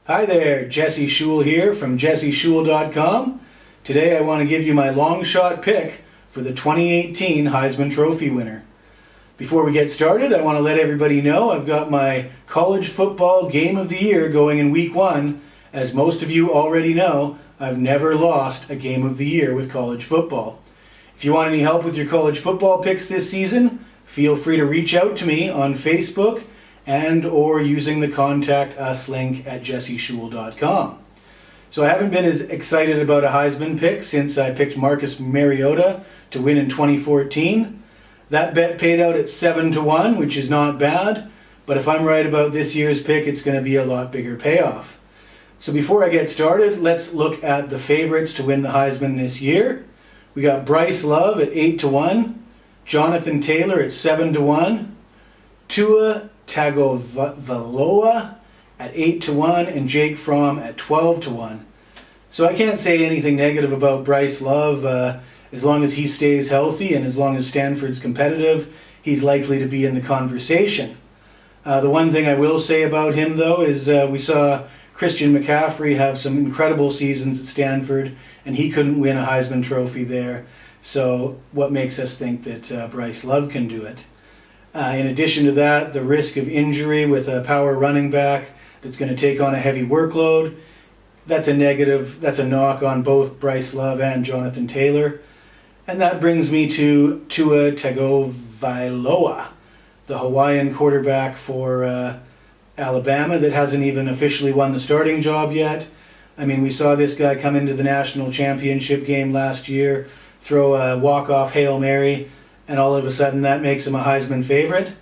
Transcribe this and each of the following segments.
Hi there, Jesse Schul here from jesseschul.com. Today I want to give you my long shot pick for the 2018 Heisman Trophy winner. Before we get started, I want to let everybody know I've got my college football game of the year going in week 1. As most of you already know, I've never lost a game of the year with college football. If you want any help with your college football picks this season, feel free to reach out to me on Facebook and or using the Contact Us link at jesseschul.com. So I haven't been as excited about a Heisman pick since I picked Marcus Mariota to win in 2014. That bet paid out at 7-1, which is not bad, but if I'm right about this year's pick, it's going to be a lot bigger payoff. So before I get started, let's look at the favorites to win the Heisman this year. We got Bryce Love at 8-1, Jonathan Taylor at 7-1, Tua Tagovailoa at 8-1, and Jake Fromm at 12-1. So I can't say anything negative about Bryce Love. As long as he stays healthy and as long as Stanford's competitive, he's likely to be in the conversation. The one thing I will say about him, though, is we saw Christian McCaffrey have some incredible seasons at Stanford, and he couldn't win a Heisman Trophy there. So what makes us think that Bryce Love can do it? In addition to that, the risk of injury with a power running back that's going to take on a heavy workload, that's a negative, that's a knock on both Bryce Love and Jonathan Taylor. And that brings me to Tua Tagovailoa, the Hawaiian quarterback for Alabama that hasn't even officially won the starting job yet. I mean, we saw this guy come into the national championship game last year, throw a walk-off Hail Mary, and all of a sudden that makes him a Heisman favorite?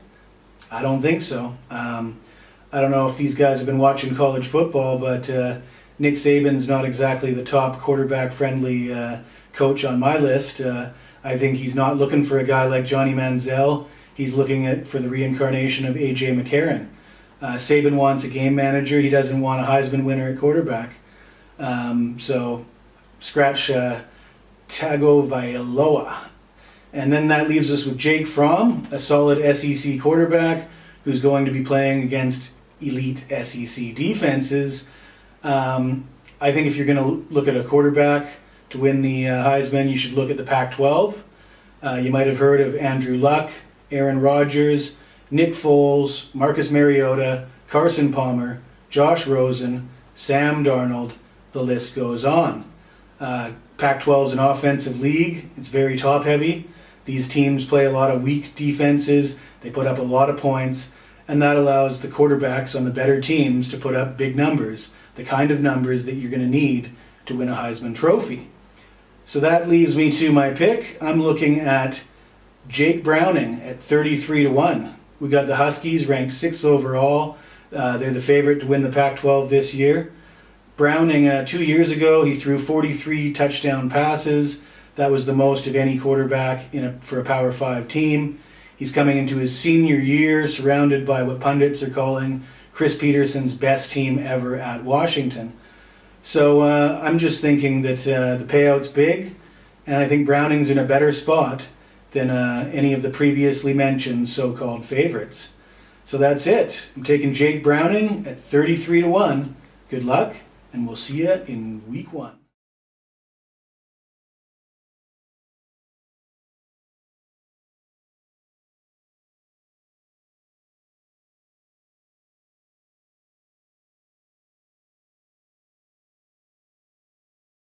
I don't think so. I don't know if these guys have been watching college football, but Nick Saban's not exactly the top quarterback-friendly coach on my list. I think he's not looking for a guy like Johnny Manziel. He's looking for the reincarnation of A.J. McCarron. Saban wants a game manager. He doesn't want a Heisman winner at quarterback. So scratch Tagovailoa. And then that leaves us with Jake Fromm, a solid SEC quarterback who's going to be playing against elite SEC defenses. I think if you're going to look at a quarterback to win the Heisman, you should look at the Pac-12. You might have heard of Andrew Luck, Aaron Rodgers, Nick Foles, Marcus Mariota, Carson Palmer, Josh Rosen, Sam Darnold. The list goes on. Pac-12 is an offensive league. It's very top-heavy. These teams play a lot of weak defenses. They put up a lot of points, and that allows the quarterbacks on the better teams to put up big numbers, the kind of numbers that you're going to need to win a Heisman Trophy. So that leaves me to my pick. I'm looking at Jake Browning at 33-1. We got the Huskies ranked 6th overall. They're the favorite to win the Pac-12 this year. Browning, 2 years ago, he threw 43 touchdown passes. That was the most of any quarterback for a Power 5 team. He's coming into his senior year surrounded by what pundits are calling Chris Peterson's best team ever at Washington. So I'm just thinking that the payout's big, and I think Browning's in a better spot than any of the previously mentioned so-called favorites. So that's it. I'm taking Jake Browning at 33-1. Good luck, and we'll see you in week 1.